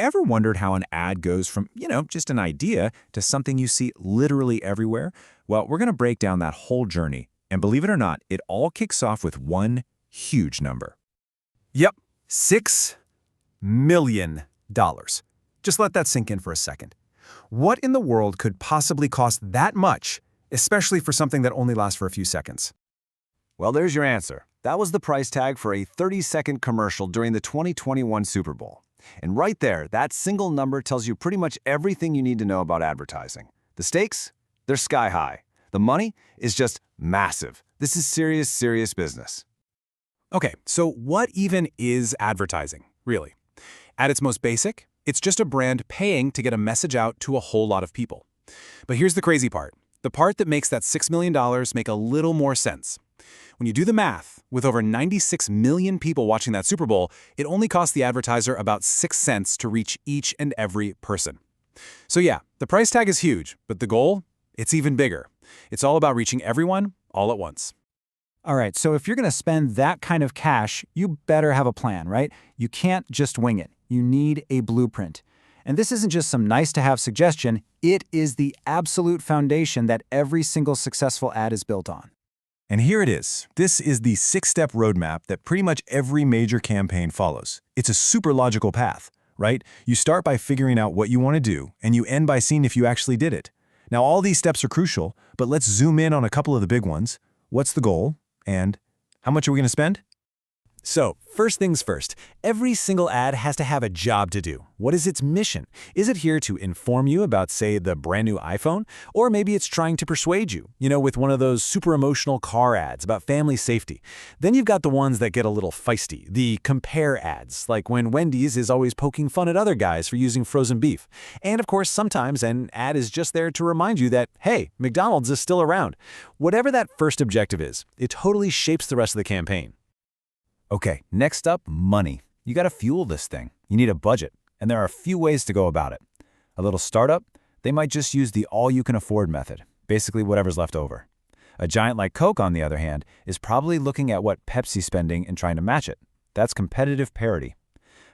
Ever wondered how an ad goes from, just an idea to something you see literally everywhere? Well, we're going to break down that whole journey. And believe it or not, it all kicks off with one huge number. Yep, $6 million. Just let that sink in for a second. What in the world could possibly cost that much, especially for something that only lasts for a few seconds? Well, there's your answer. That was the price tag for a 30-second commercial during the 2021 Super Bowl. And right there, that single number tells you pretty much everything you need to know about advertising. The stakes? They're sky high. The money is just massive. This is serious, serious business. Okay, so what even is advertising, really? At its most basic, it's just a brand paying to get a message out to a whole lot of people. But here's the crazy part. The part that makes that $6 million make a little more sense. When you do the math, with over 96 million people watching that Super Bowl, it only cost the advertiser about 6 cents to reach each and every person. So yeah, the price tag is huge, but the goal? It's even bigger. It's all about reaching everyone all at once. All right, so if you're going to spend that kind of cash, you better have a plan, right? You can't just wing it. You need a blueprint. And this isn't just some nice-to-have suggestion. It is the absolute foundation that every single successful ad is built on. And here it is. This is the 6-step roadmap that pretty much every major campaign follows. It's a super logical path, right? You start by figuring out what you want to do, and you end by seeing if you actually did it. Now, all these steps are crucial, but let's zoom in on a couple of the big ones. What's the goal? And how much are we going to spend? So, first things first, every single ad has to have a job to do. What is its mission? Is it here to inform you about, say, the brand new iPhone? Or maybe it's trying to persuade you, with one of those super emotional car ads about family safety. Then you've got the ones that get a little feisty, the compare ads, like when Wendy's is always poking fun at other guys for using frozen beef. And of course, sometimes an ad is just there to remind you that, hey, McDonald's is still around. Whatever that first objective is, it totally shapes the rest of the campaign. Okay, next up, money. You got to fuel this thing. You need a budget, and there are a few ways to go about it. A little startup, they might just use the all-you-can-afford method, basically whatever's left over. A giant like Coke, on the other hand, is probably looking at what Pepsi's spending and trying to match it. That's competitive parity.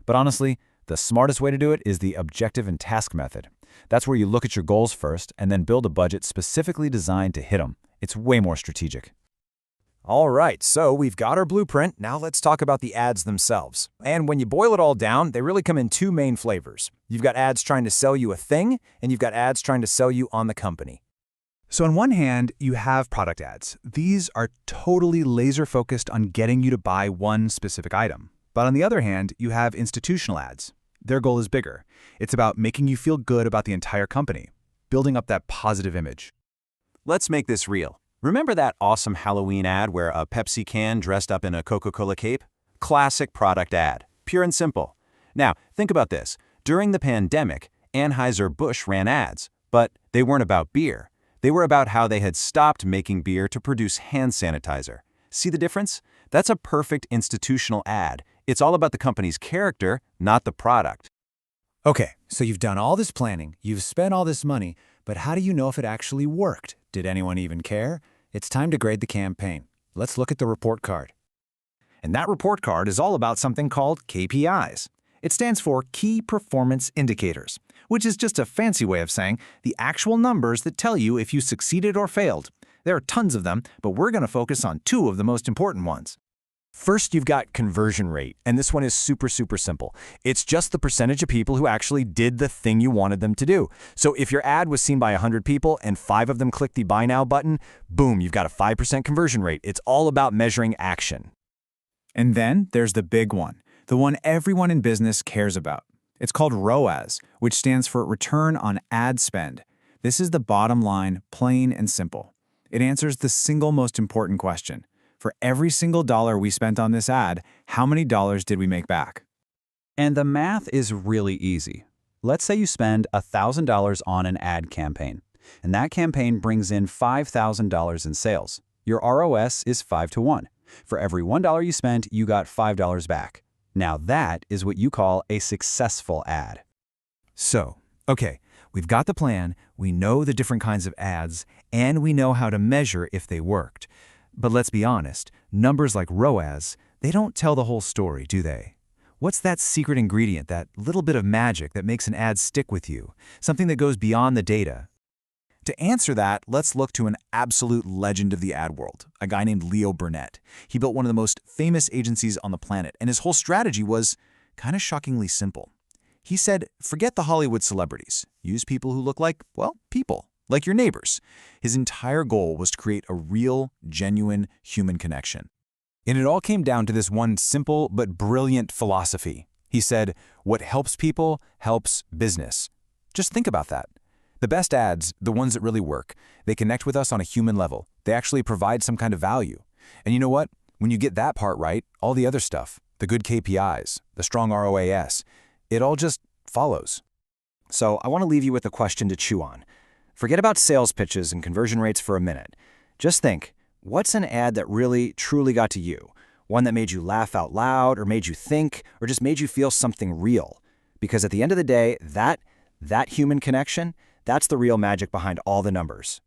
But honestly, the smartest way to do it is the objective and task method. That's where you look at your goals first and then build a budget specifically designed to hit them. It's way more strategic. All right, so we've got our blueprint. Now let's talk about the ads themselves. And when you boil it all down, they really come in two main flavors. You've got ads trying to sell you a thing, and you've got ads trying to sell you on the company. So on one hand, you have product ads. These are totally laser-focused on getting you to buy one specific item. But on the other hand, you have institutional ads. Their goal is bigger. It's about making you feel good about the entire company, building up that positive image. Let's make this real. Remember that awesome Halloween ad where a Pepsi can dressed up in a Coca-Cola cape? Classic product ad, pure and simple. Now, think about this. During the pandemic, Anheuser-Busch ran ads, but they weren't about beer. They were about how they had stopped making beer to produce hand sanitizer. See the difference? That's a perfect institutional ad. It's all about the company's character, not the product. Okay, so you've done all this planning, you've spent all this money, but how do you know if it actually worked? Did anyone even care? It's time to grade the campaign. Let's look at the report card. And that report card is all about something called KPIs. It stands for Key Performance Indicators, which is just a fancy way of saying the actual numbers that tell you if you succeeded or failed. There are tons of them, but we're going to focus on two of the most important ones. First, you've got conversion rate, and this one is super simple. It's just the percentage of people who actually did the thing you wanted them to do. So if your ad was seen by 100 people and 5 of them clicked the Buy Now button, boom, you've got a 5% conversion rate. It's all about measuring action. And then there's the big one, the one everyone in business cares about. It's called ROAS, which stands for Return on Ad Spend. This is the bottom line, plain and simple. It answers the single most important question. For every single dollar we spent on this ad, how many dollars did we make back? And the math is really easy. Let's say you spend $1,000 on an ad campaign, and that campaign brings in $5,000 in sales. Your ROS is 5 to 1. For every $1 you spent, you got $5 back. Now that is what you call a successful ad. So, okay, we've got the plan, we know the different kinds of ads, and we know how to measure if they worked. But let's be honest, numbers like ROAS, they don't tell the whole story, do they? What's that secret ingredient, that little bit of magic that makes an ad stick with you? Something that goes beyond the data? To answer that, let's look to an absolute legend of the ad world, a guy named Leo Burnett. He built one of the most famous agencies on the planet, and his whole strategy was kind of shockingly simple. He said, forget the Hollywood celebrities. Use people who look like, well, people, like your neighbors. His entire goal was to create a real, genuine human connection. And it all came down to this one simple but brilliant philosophy. He said, what helps people helps business. Just think about that. The best ads, the ones that really work, they connect with us on a human level. They actually provide some kind of value. And you know what? When you get that part right, all the other stuff, the good KPIs, the strong ROAS, it all just follows. So I want to leave you with a question to chew on. Forget about sales pitches and conversion rates for a minute. Just think, what's an ad that really, truly got to you? One that made you laugh out loud, or made you think, or just made you feel something real? Because at the end of the day, that human connection, that's the real magic behind all the numbers.